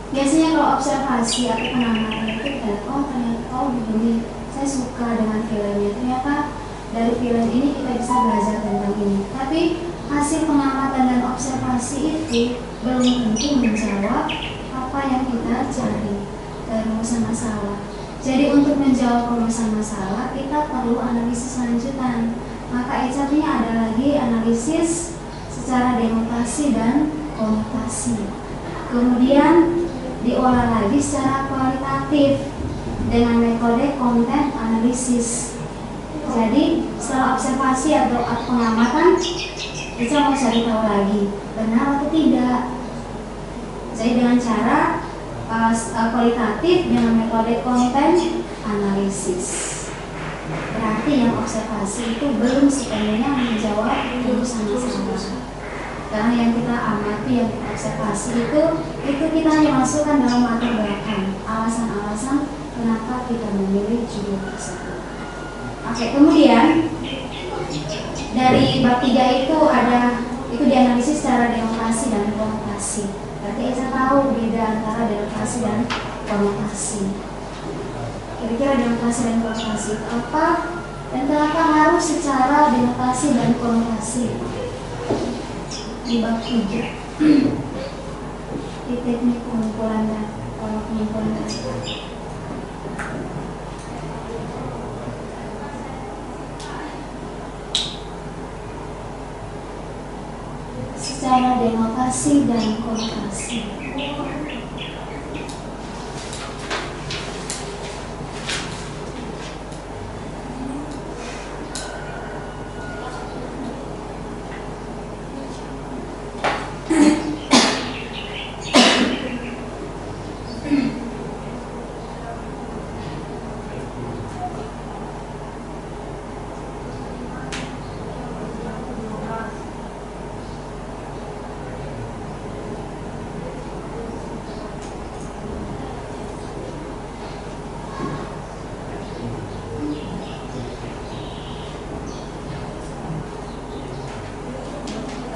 D: Biasanya kalau observasi atau pengamatan itu ternyata begini, saya suka dengan filmnya, ternyata dari film ini kita bisa belajar tentang ini. Tapi hasil pengamatan dan observasi itu belum tentu menjawab apa yang kita cari dari rumusan masalah. Jadi untuk menjawab rumusan masalah kita perlu analisis lanjutan. Maka Eca-nya ada lagi analisis secara denotasi dan konotasi. Kemudian diolah lagi secara kualitatif dengan metode content analisis. Jadi setelah observasi atau pengamatan, kita mau cari tahu lagi benar atau tidak. Jadi dengan cara kualitatif dengan metode content analisis. Berarti yang observasi itu belum sepenuhnya menjawab rumusan masalah. Karena yang kita amati, yang kita observasi itu kita hanya masukkan dalam latar belakang alasan-alasan kenapa kita memilih judul tersebut. Oke, kemudian dari bab 3 itu dianalisis secara denotasi dan konotasi. Berarti Eca tahu beda antara denotasi dan konotasi. Kira-kira denotasi dan konotasi itu apa? Dan kenapa harus secara denotasi dan konotasi? Di bab 3 di teknik pengumpulan data. Secara denotasi dan konotasi.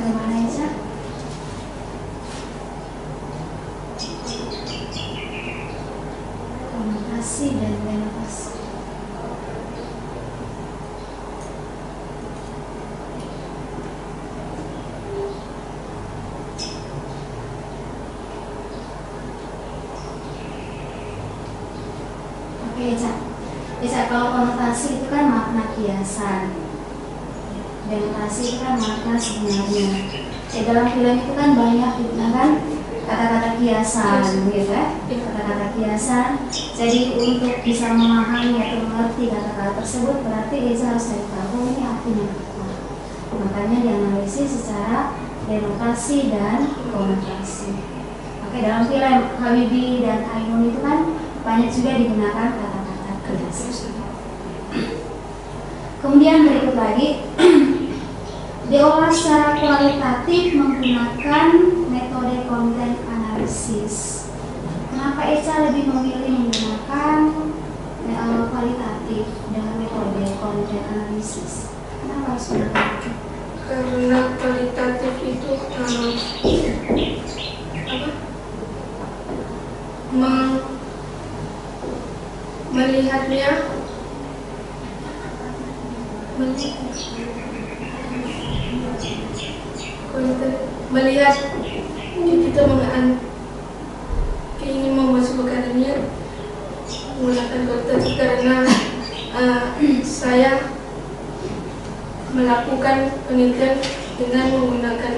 D: Bagaimana Eca? Konotasi dan denotasi. Oke Eca. Eca, kalau konotasi itu kan makna kiasan. Denotasi itu kan makna sebenarnya. Dalam film itu kan banyak digunakan kata-kata kiasan, gitu ya, kata-kata kiasan. Jadi untuk bisa memahami atau mengerti kata-kata tersebut berarti Eza harus cari tahu ini artinya apa. Makanya dianalisis secara denotasi dan konotasi. Oke, dalam film Habibie dan Ainun itu kan banyak juga digunakan kata-kata kiasan. Kemudian berikut lagi diolah secara kualitatif menggunakan metode konten analisis. Kenapa Eca lebih memilih menggunakan kualitatif dengan metode konten analisis? Kenapa harus menggunakan itu?
C: Karena kualitatif itu melihatnya melihat kita ingin memasuk perkaranya menggunakan kualitatif karena saya melakukan penelitian dengan menggunakan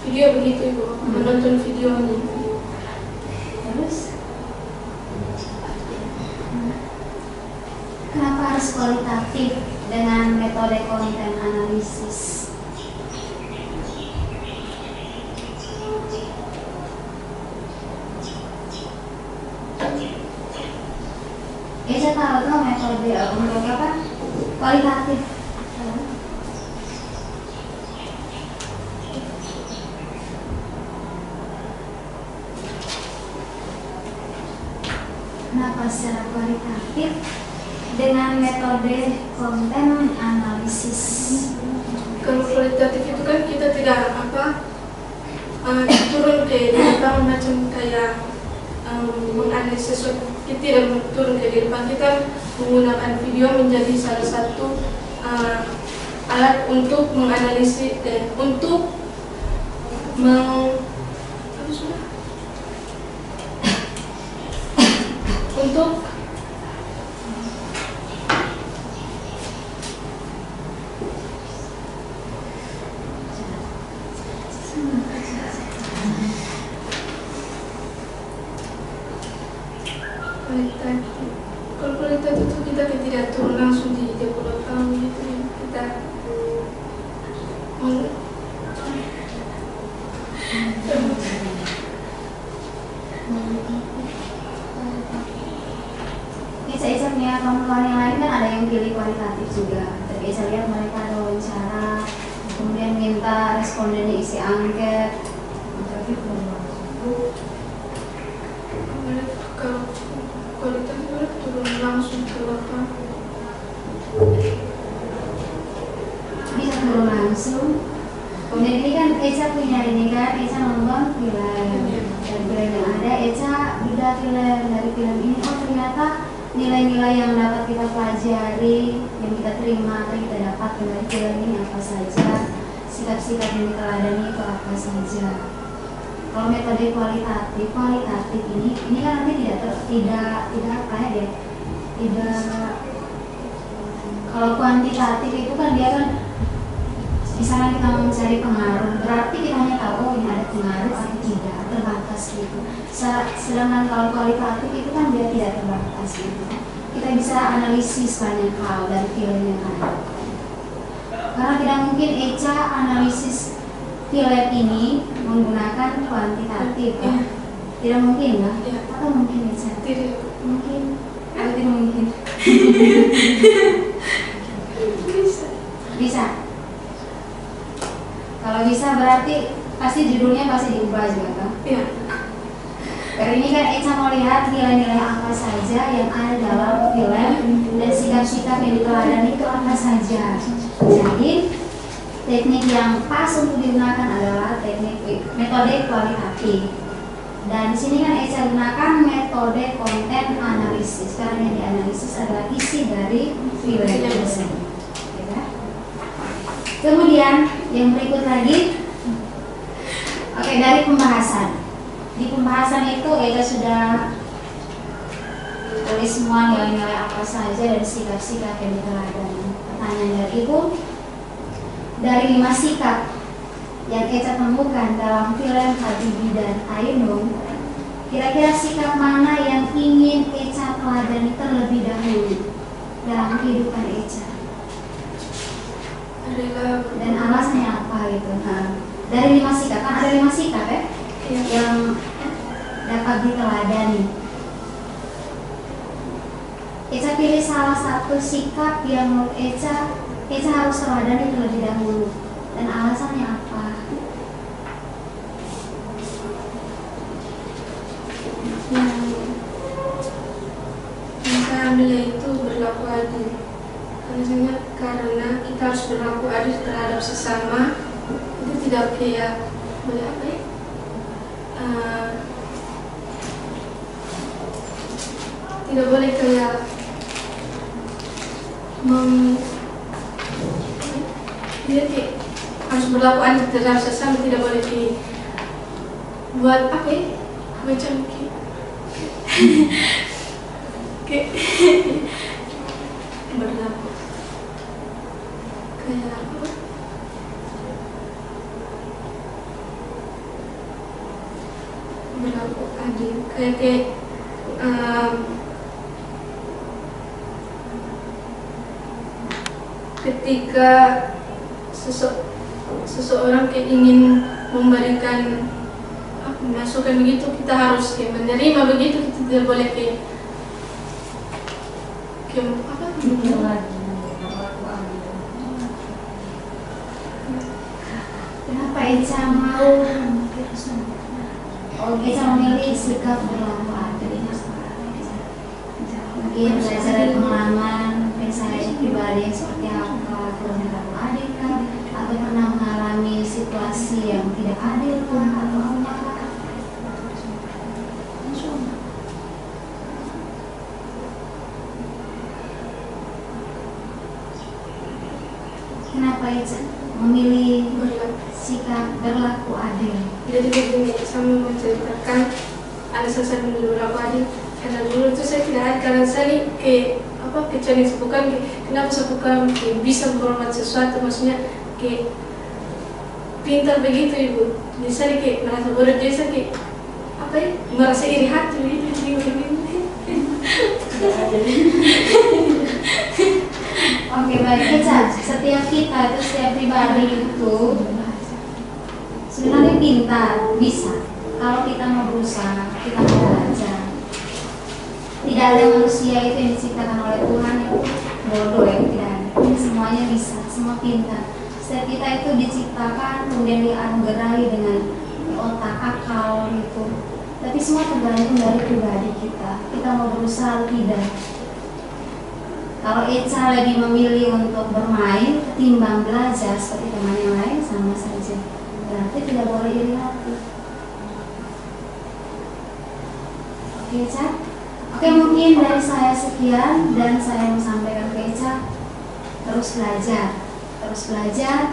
C: video begitu Ibu, menonton videonya.
D: Terus kenapa harus kualitatif dengan metode konten analisis? Saya tahu tuh metode untuk apa? Kualitatif. Kenapa secara kualitatif dengan metode konten analisis?
C: Kalau kualitatif itu kan kita tidak turun ke depan macam kayak menganalisis sesuatu, kita tidak turun ke depan, kita menggunakan video menjadi salah satu alat untuk menganalisis untuk kalau kualitatif itu kita tidak turun langsung di depan gitu, kita
D: Saya punya kawan-kawan yang lain kan ada yang pilih kualitatif juga. Tapi saya lihat mereka ada wawancara, kemudian minta respondennya isi angket.
C: kalau kualitatif itu turun langsung ke lapangan.
D: Bisa turun langsung. Kemudian ini kan Eca punya ini kan, Eca nonton film. Dan film yang ada, Eca udah film dari film ini. Oh ternyata nilai-nilai yang dapat kita pelajari, yang kita terima atau kita dapat dari film ini apa saja, sikap-sikap yang diteladani itu apa saja. Kalau metode kualitatif ini kan nanti tidak apa ya, tidak. Kalau kuantitatif itu kan dia kan misalnya kita mau mencari pengaruh, berarti kita hanya tahu oh ini ada pengaruh atau tidak, terbatas gitu. Sedangkan kalau kualitatif itu kan dia tidak terbatas gitu. Kita bisa analisis banyak hal dari film yang ada. Karena tidak mungkin Eca analisis film ini menggunakan kuantitatif, ya? Tidak mungkin lah,
C: Ya.
D: Atau mungkin Eca?
C: Tidak
D: Mungkin.
A: Atau tidak mungkin?
C: bisa.
D: Kalau bisa berarti pasti judulnya pasti diubah juga kan?
C: Ya.
D: Karena ini kan Eca mau lihat nilai-nilai apa saja yang ada dalam film dan sikap-sikap yang diteladani itu apa saja. Jadi teknik yang pas untuk digunakan adalah teknik metode kualitatif. Dan di sini kan Eca gunakan metode konten analisis karena yang dianalisis adalah isi dari film tersebut. Kemudian yang berikut lagi, oke, dari pembahasan. Di pembahasan itu Eca sudah tulis semua nilai-nilai apa saja dan sikap-sikap yang diteladani. Pertanyaan dari Ibu, dari 5 sikap yang Eca temukan dalam film Habibie dan Ainun, kira-kira sikap mana yang ingin Eca teladani terlebih dahulu dalam kehidupan Eca?
C: adalah
D: Dan alasannya apa gitu? Nah, dari 5 sikap, kan ada 5 sikap ya yang dapat diteladani. Eca pilih salah satu sikap yang menurut Eca harus teladani terlebih dahulu, dan alasannya apa?
C: yang saya ambil yaitu berlaku adil. Alasannya karena kita harus berlaku adil terhadap sesama. Itu tidak kayak boleh apa ya? Tidak boleh kayak dia kayak harus berlaku adil terhadap sesama, tidak boleh buat apa ya? Macam kayak berlaku kayak apa? Berlaku adil kayak ketika seseorang kayak ingin memberikan masukan begitu, kita harus kayak menerima begitu, kita tidak boleh kayak apa?
D: Kenapa Eca mau Eca memilih sikap berlaku adil? Mungkin belajar dari pengalaman saya pribadi seperti apa, berlaku adil kah? Atau pernah mengalami situasi yang tidak adil kah? Atau apa? Kenapa Eca memilih sikap berlaku adil?
C: Jadi begini, saya mau menceritakan alasan saya memilih berlaku adil. Karena dulu itu saya tidak ada, karena saya ini kayak apa, kecuali bukan kenapa saya bukan bisa berbuat sesuatu, maksudnya kayak pintar begitu ibu. Jadi saya kayak merasa bodoh, jadi saya kayak apa ya, merasa iri hati begitu.
D: Oke, baik Eca, setiap kita itu, setiap pribadi itu sebenarnya pintar, bisa. Kalau kita mau berusaha, kita mau belajar. Tidak ada manusia itu yang diciptakan oleh Tuhan yang bodoh ya, tidak ada. Semuanya bisa, semua pintar. Setiap kita itu diciptakan kemudian dianugerahi dengan otak, akal gitu. Tapi semua tergantung dari pribadi kita. Kita mau berusaha atau tidak. Kalau Eca lebih memilih untuk bermain ketimbang belajar seperti teman yang lain, sama saja. Berarti tidak boleh iri hati. Oke Eca? Oke, mungkin dari saya sekian, dan saya mau sampaikan ke Eca, terus belajar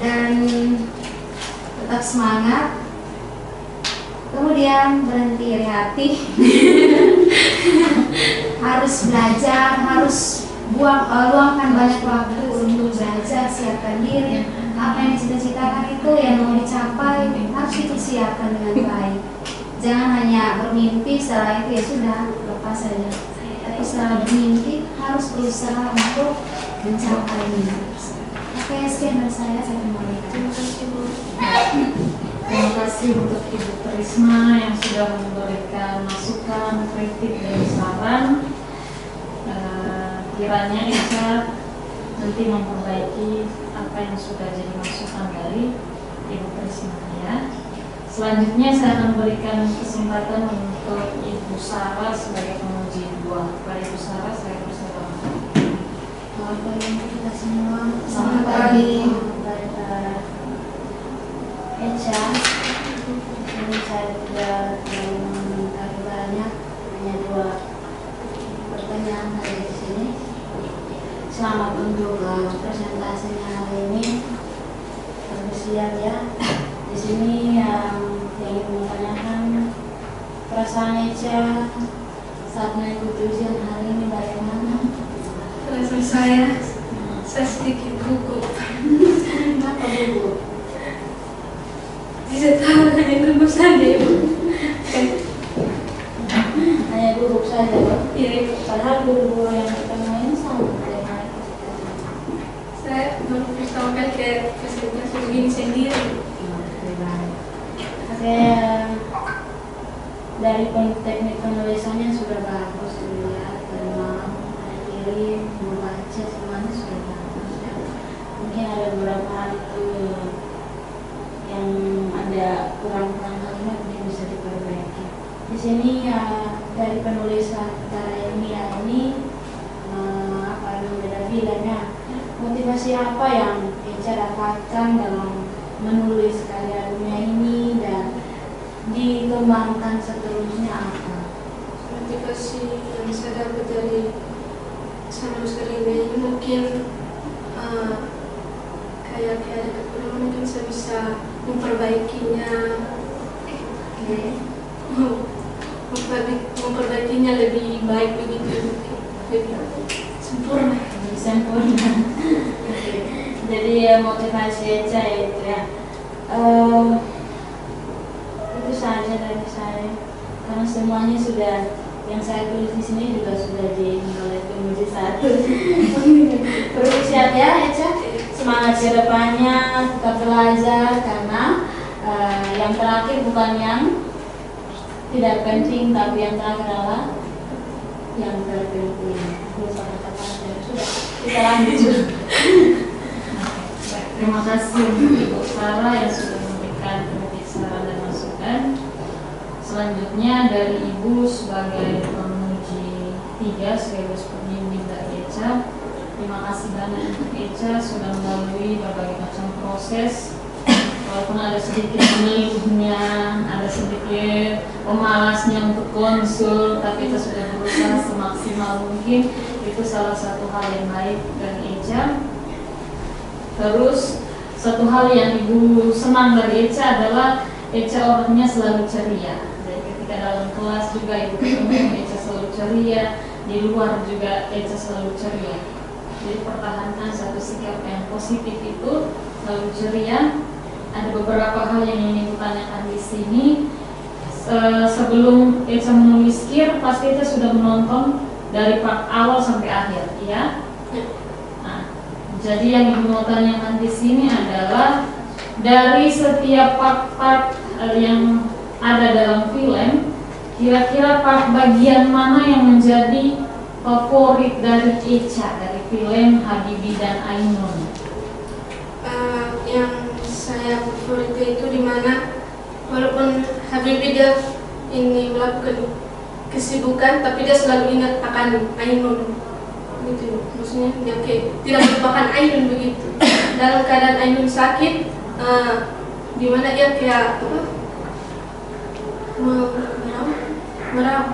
D: dan tetap semangat. Kemudian berhenti iri hati. Harus belajar, harus luangkan banyak waktu untuk belajar, siapkan diri. Apa yang dicita-citakan itu yang mau dicapai harus dipersiapkan dengan baik. Jangan hanya bermimpi, setelah itu ya sudah, lepas saja. Tapi setelah bermimpi harus berusaha untuk mencapainya. Oke, sekian dari saya kembali.
C: Terima kasih Bu.
B: Terima kasih untuk Ibu Trisma yang sudah memberikan masukan, kritik, dan saran. Kiranya Eca nanti memperbaiki apa yang sudah jadi masukan dari Ibu Trisma ya. Selanjutnya saya akan berikan kesempatan untuk Ibu Sarah sebagai penguji 2. Kepada Ibu Sarah saya persilakan.
D: Selamat pagi untuk kita semua.
B: Selamat pagi.
D: Eca, ini saya tidak mengingkari banyak, hanya 2 pertanyaan hari di sini. Selamat untuk presentasinya hari ini. Bersiap ya. Di sini yang ingin menanyakan perasaan Eca saat mengikuti ujian hari ini bagaimana?
C: Perasaan saya sedikit gugup.
D: Kenapa gugup?
C: Bisa tahu hanya duduk saja Ibu.
B: Hanya duduk saja, Pak.
C: Iya,
B: Padahal guru-guru yang kita main sama dengan
C: saya baru pertama kali kayak fasilitas begini sendiri.
B: saya dari teknik penulisannya sudah bagus dilihat, tenang, kirim, membaca semuanya sudah bagus. Mungkin ada beberapa hal itu yang ada kurang-kurang kalimat yang bisa diperbaiki. Di sini ya dari penulisan karya ilmiah ini apa yang beda bilangnya, motivasi apa yang Eca dapatkan dalam menulis karya ilmiah ini dan dikembangkan seterusnya apa?
C: Motivasi yang saya dapat dari sama ini mungkin kayak ada kekurangan, mungkin saya bisa memperbaikinya. Memperbaikinya lebih baik begitu, lebih sempurna.
B: Lebih sempurna. Oke. Jadi ya motivasi Eca itu ya. Itu saja dari saya. Karena semuanya sudah yang saya tulis di sini juga sudah oleh pemuji satu. Terus siap ya Eca. Semangat ke depannya, tetap belajar karena yang terakhir bukan yang tidak penting, tapi yang terakhir adalah yang terpenting. Sudah, kita lanjut. Terima kasih Ibu Sarah yang sudah memberikan kritik saran dan masukan. Selanjutnya dari Ibu sebagai pemuji 3 sekaligus pembimbing dari Eca. Terima kasih banyak untuk Eca sudah melalui berbagai macam proses. Walaupun ada sedikit mengeluhnya, ada sedikit pemalasnya untuk konsul, tapi kita sudah berusaha semaksimal mungkin. Itu salah satu hal yang baik dari Eca. Terus satu hal yang Ibu senang dari Eca adalah Eca orangnya selalu ceria. Jadi ketika dalam kelas juga Ibu ketemu Eca selalu ceria, di luar juga Eca selalu ceria. Jadi pertahankan satu sikap yang positif itu, selalu ceria. Ada beberapa hal yang ingin ditanyakan di sini. Sebelum Eca menulis kir, pasti Eca sudah menonton dari part awal sampai akhir, ya. Nah, jadi yang Ibu mau tanyakan di sini adalah dari setiap part-part yang ada dalam film, kira-kira part bagian mana yang menjadi favorit dari Eca dari film Habibie dan Ainun?
C: Yang saya favorit itu dimana walaupun Habibie dia ini melakukan kesibukan, tapi dia selalu ingat akan Ainun, gitu. Maksudnya dia kayak tidak melupakan Ainun begitu. Dalam keadaan Ainun sakit, dimana dia kayak apa? Merawat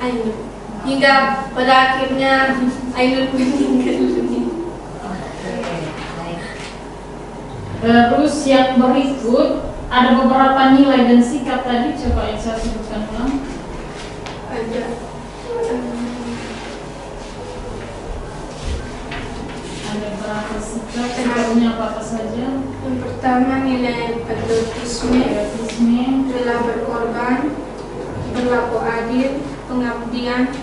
C: Ainun hingga pada akhirnya Ainun meninggal.
B: Terus yang berikut ada beberapa nilai dan sikap tadi, coba Eca sebutkan ulang.
C: Ada
B: beberapa sikap, sikapnya apa saja?
C: yang pertama nilai patriotisme, rela berkorban, berlaku adil, pengabdian,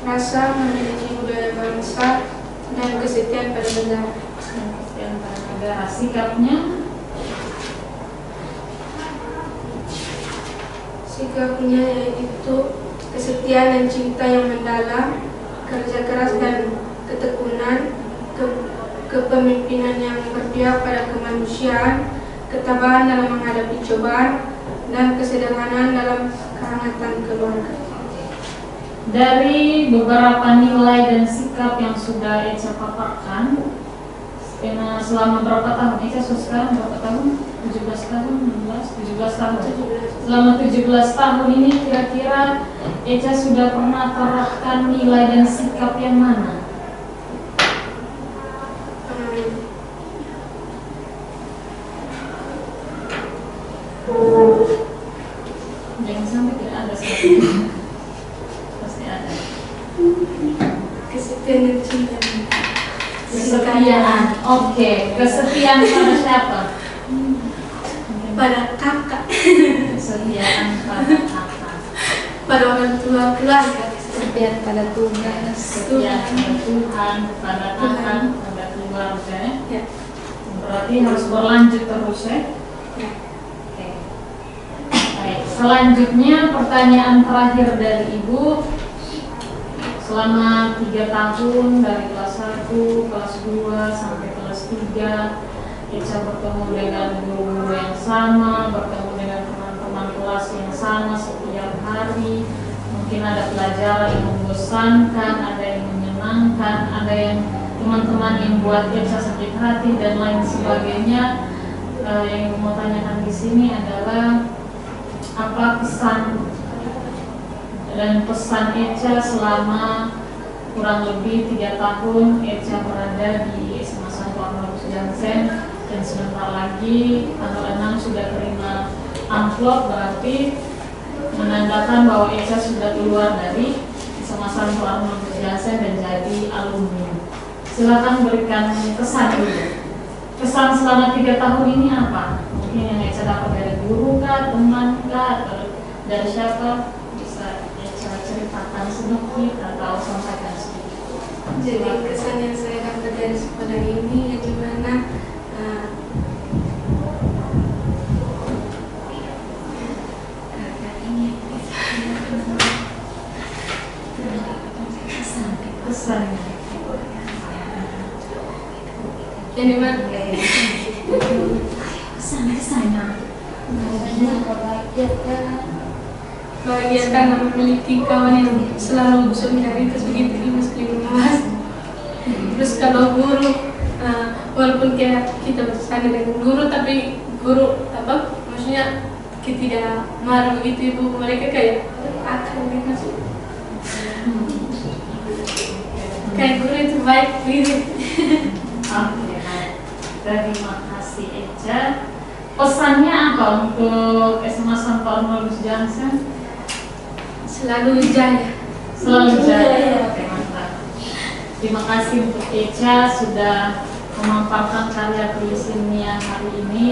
C: rasa memiliki budaya bangsa, dan kesetiaan pada negara.
B: Sikapnya
C: yaitu kesetiaan dan cinta yang mendalam, kerja keras dan ketekunan, kepemimpinan yang berpihak pada kemanusiaan, ketabahan dalam menghadapi cobaan, dan kesederhanaan dalam kehangatan keluarga.
B: Dari beberapa nilai dan sikap yang sudah Eca paparkan, selama berapa tahun? Eca sekarang berapa tahun? 17 tahun? 17 tahun. Selama 17 tahun ini kira-kira Eca sudah pernah terapkan nilai dan sikap yang mana? Jangan sampai tidak ada sekali. Pasti ada.
C: Kesetiaan dan cinta.
B: Kesetiaan. Oke, kesetiaan pada siapa?
A: kepada kakak,
B: Kesetiaan pada kakak,
A: pada orang tua keluarga,
E: Kesepian pada tugas.
B: kesetiaan pada Tuhan, kepada kakak, kepada keluarga.
A: ya.
B: Berarti harus berlanjut terus ya.
A: Ya.
B: Oke. Baik, selanjutnya pertanyaan terakhir dari Ibu. Selama 3 tahun dari kelas 1, kelas 2 sampai kelas 3, Echa bertemu dengan guru-guru yang sama, bertemu dengan teman-teman kelas yang sama setiap hari. Mungkin ada pelajaran yang membosankan, ada yang menyenangkan, ada yang teman-teman yang buat Echa sakit hati dan lain sebagainya. Yang mau tanyakan di sini adalah apa kesan dan pesan Echa selama kurang lebih 3 tahun Echa berada di SMA 1 Arnoldus Jansen, dan sebentar lagi tanggal 6 sudah terima amplop, berarti menandakan bahwa Echa sudah keluar dari SMA 1 Arnoldus Jansen dan jadi alumni. Silakan berikan kesan dulu. Kesan selama 3 tahun ini apa? Mungkin yang Echa dapat dari guru kah, teman kah, atau dari siapa? Bisa Echa ceritakan sedikit atau sampaikan sedikit.
A: Jadi kesan yang saya dapat dari sekolah ini ya gimana
B: Kesannya.
A: yang dimana
D: Kesannya.
A: bahagia karena memiliki kawan yang selalu solidaritas begitu meskipun mas. Terus kalau guru, walaupun kita bersama dengan guru, tapi guru apa? Maksudnya kita tidak marah begitu ibu, mereka kayak akan gitu. Kayak guru itu baik begitu.
B: Oke, terima kasih Echa. Pesannya apa untuk SMA Santo Arnoldus Jansen?
A: Selalu jaya.
B: Selalu jaya. Oke, mantap. Terima kasih untuk Echa sudah memaparkan karya tulis ilmiah hari ini.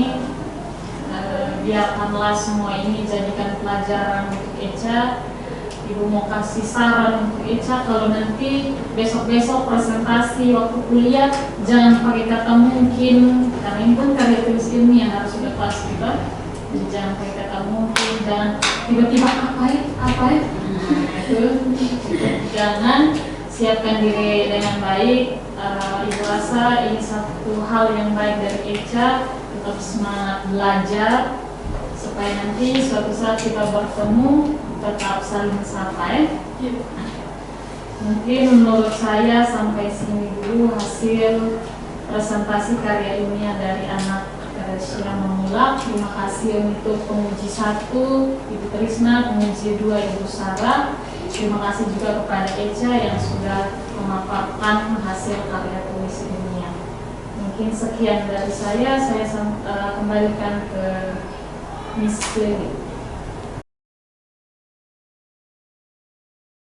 B: Biarkanlah semua ini jadikan pelajaran untuk Echa. Ibu mau kasih saran untuk Echa kalau nanti besok-besok presentasi waktu kuliah jangan pakai kata mungkin, karena ini pun karya tulis ilmiah harus sudah kelas kita. Jadi jangan pakai kata mungkin, jangan tiba-tiba apa ya. Itu jangan, siapkan diri dengan baik. Ibu rasa ini satu hal yang baik dari Echa, tetap semangat belajar supaya nanti suatu saat kita bertemu tetap saling sapa ya. Mungkin menurut saya sampai sini dulu hasil presentasi karya ilmiah dari anak Teresia Memulak. Terima kasih untuk penguji 1 Ibu Trisna, penguji 2 Ibu Sarah. Terima kasih juga kepada Echa yang sudah memaparkan hasil karya tulis ilmiah. Mungkin sekian dari saya kembalikan ke Miss Cleo.